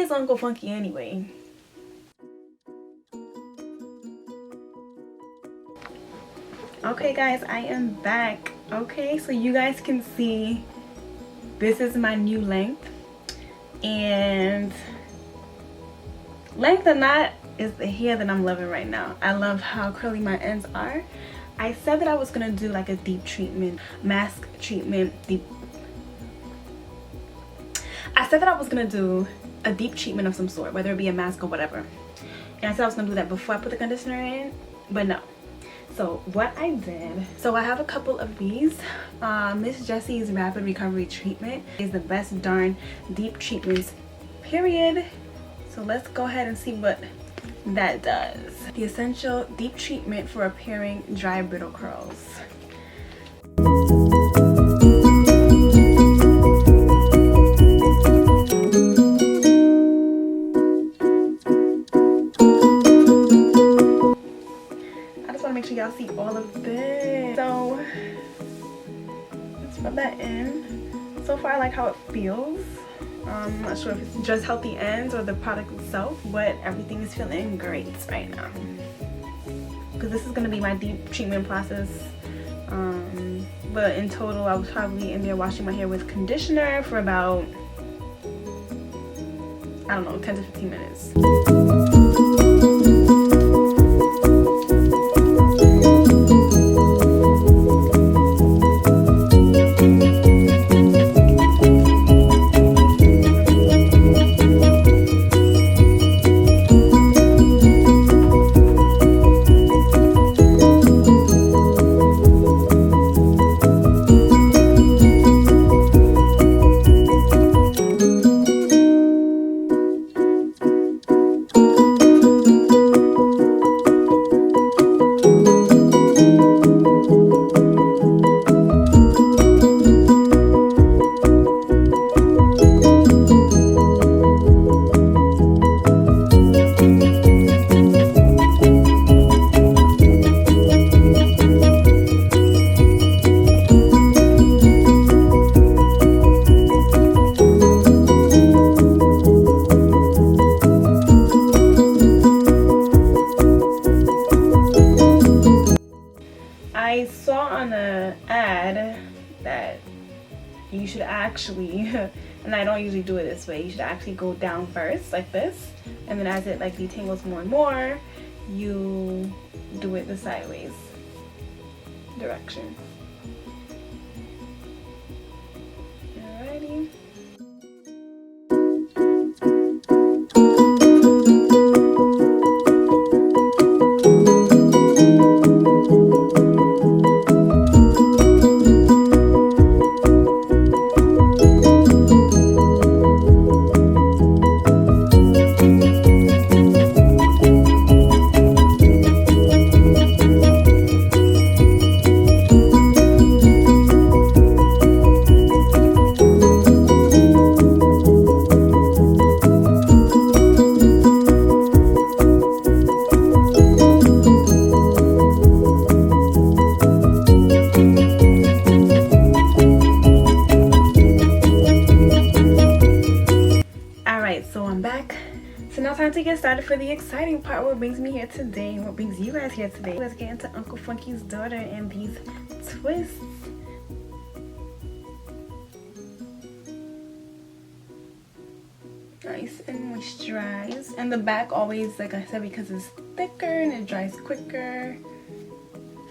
is Uncle Funky anyway? Okay guys, I am back. Okay, so you guys can see this is my new length, and length or not is the hair that I'm loving right now. I love how curly my ends are. I said that I was gonna do like a deep treatment, mask treatment, I said that I was gonna do a deep treatment of some sort, whether it be a mask or whatever. And I said I was gonna do that before I put the conditioner in, but no. So what I did, so I have a couple of these. Miss Jessie's Rapid Recovery Treatment is the best darn deep treatments, period. So let's go ahead and see what that does. The Essential Deep Treatment for Repairing Dry Brittle Curls. Make sure y'all see all of this. So let's rub that in. So far I like how it feels. I'm not sure if it's just healthy ends or the product itself, but everything is feeling great right now, because this is going to be my deep treatment process. But in total I was probably in there washing my hair with conditioner for about, I don't know, 10 to 15 minutes. I saw on an ad that you should actually, and I don't usually do it this way, you should actually go down first like this, and then as it like detangles more and more, you do it the sideways direction. Alrighty. Time to get started for the exciting part. What brings me here today, what brings you guys here today. Let's get into Uncle Funky's daughter and these twists. Nice and moisturized, and the back always, like I said, because it's thicker and it dries quicker,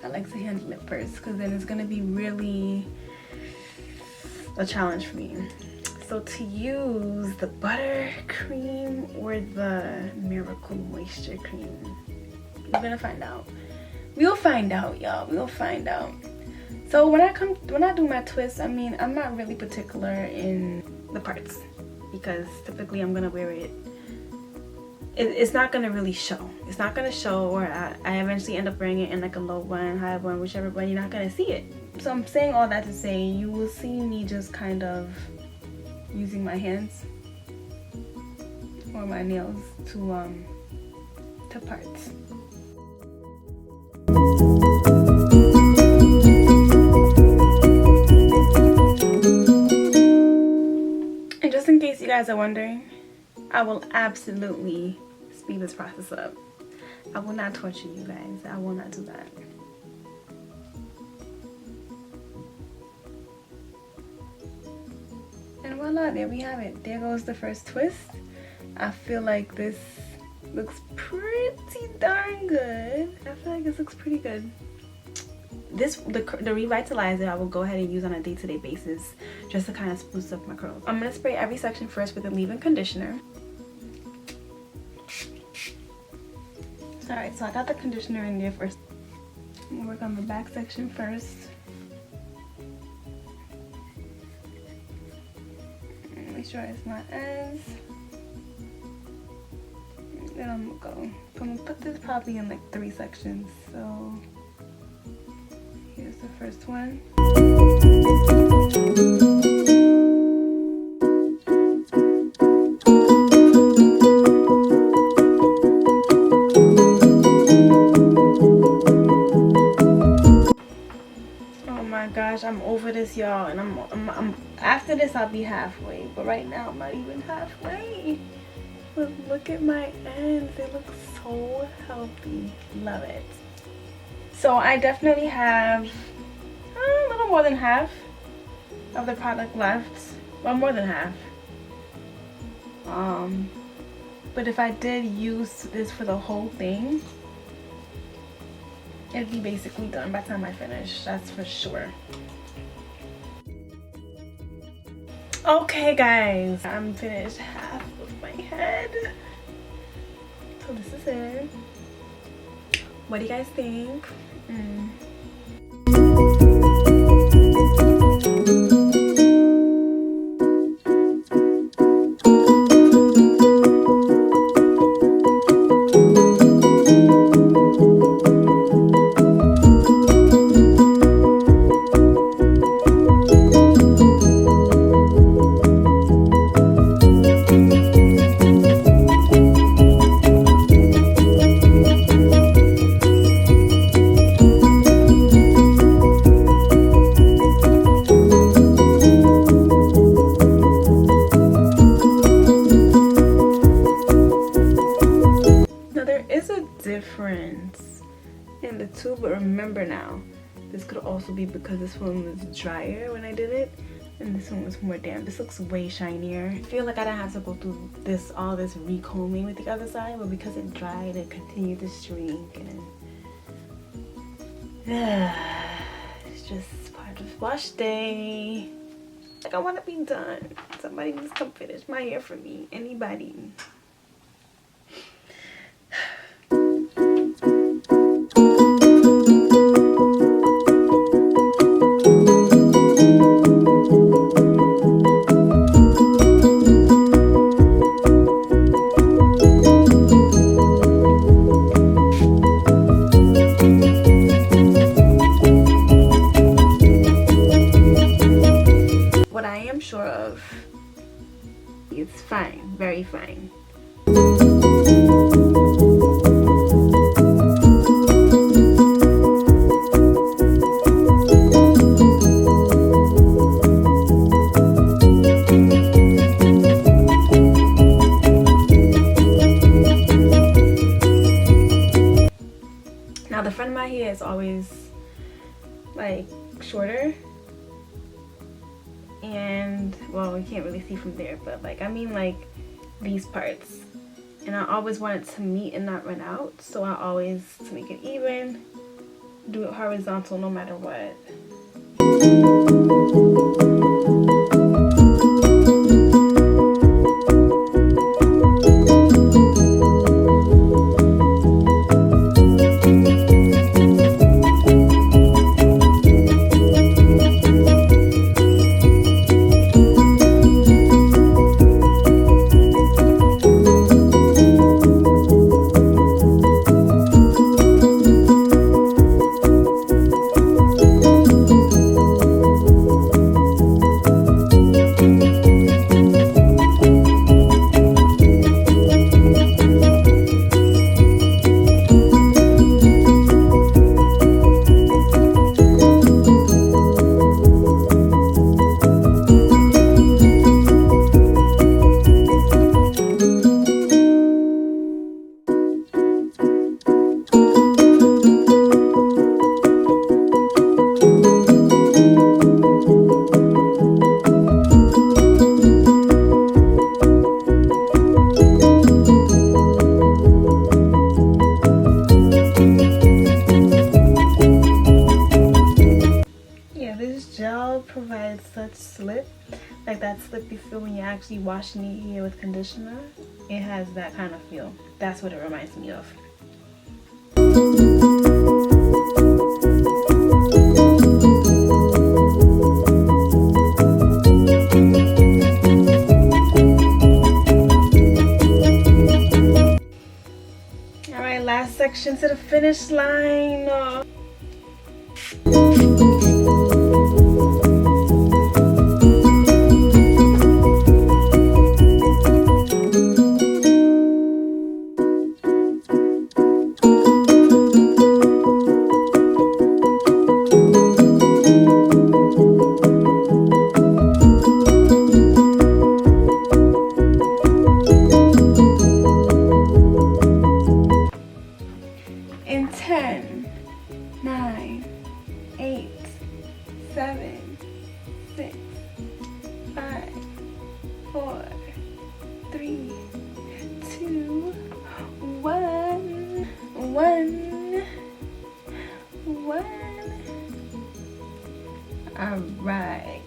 I like to handle it first because then it's gonna be really a challenge for me. So to use the butter cream or the Miracle Moisture cream, we're gonna find out. We'll find out, y'all. We'll find out. So when I do my twists, I mean, I'm not really particular in the parts because typically I'm gonna wear it. It's not gonna really show. It's not gonna show, or I eventually end up wearing it in like a low bun, high bun, whichever bun. You're not gonna see it. So I'm saying all that to say, you will see me just kind of using my hands or my nails to parts. And just in case you guys are wondering, I will absolutely speed this process up. I will not torture you guys. I will not do that. And voila, there we have it. There goes the first twist. I feel like this looks pretty darn good. I feel like this looks pretty good. The Revitalizer I will go ahead and use on a day-to-day basis just to kind of spruce up my curls. I'm going to spray every section first with a leave-in conditioner. Alright, so I got the conditioner in there first. I'm going to work on the back section first. Make sure it's my ends. Then I'm gonna put this probably in like 3 sections. So here's the first one. Oh my gosh, I'm over this, y'all, and I'm after this I'll be halfway, but right now I'm not even halfway. But look at my ends, they look so healthy. Love it. So I definitely have a little more than half of the product left. Well, more than half. But if I did use this for the whole thing, it'd be basically done by the time I finish, that's for sure. Okay guys, I'm finished half of my head. So this is it. What do you guys think? Difference in the two, but remember now, this could also be because this one was drier when I did it and this one was more damp. This looks way shinier. I feel like I didn't have to go through all this recombing with the other side, but because it dried, it continued to shrink, and it's just part of wash day. Like, I want to be done. Somebody needs to come finish my hair for me. Anybody. Sure of, it's fine, very fine. Now the front of my hair is always like shorter. And well, you can't really see from there, but like I mean like these parts, and I always want it to meet and not run out, so I always, to make it even, do it horizontal no matter what. that slippy feel when you're actually washing your hair with conditioner. It has that kind of feel. That's what it reminds me of. Alright, last section to the finish line. In 10, 9, 8, 7, 6, 5, 4, 3, 2, 1, 1. Alright,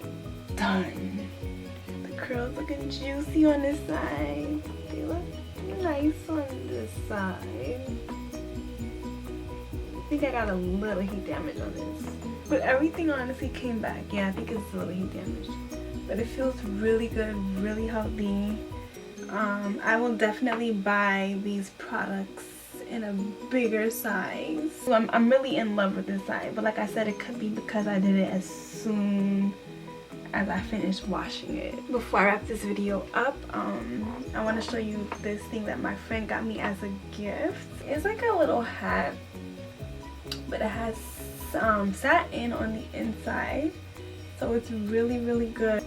done. The curls looking juicy on this side. They look nice on this side. I think I got a little heat damage on this, but everything honestly came back. Yeah, I think it's a little heat damage, but it feels really good, really healthy. I will definitely buy these products in a bigger size. So I'm really in love with this side, but like I said, it could be because I did it as soon as I finished washing it. Before I wrap this video up, I want to show you this thing that my friend got me as a gift. It's like a little hat, but it has satin on the inside, so it's really, really good.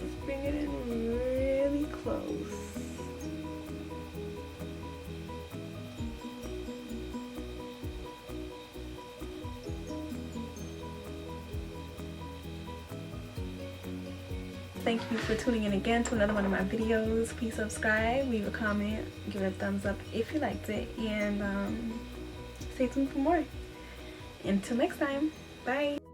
Let's bring it in really close. Thank you for tuning in again to another one of my videos. Please subscribe, leave a comment, give it a thumbs up if you liked it, and stay tuned for more. Until next time, bye.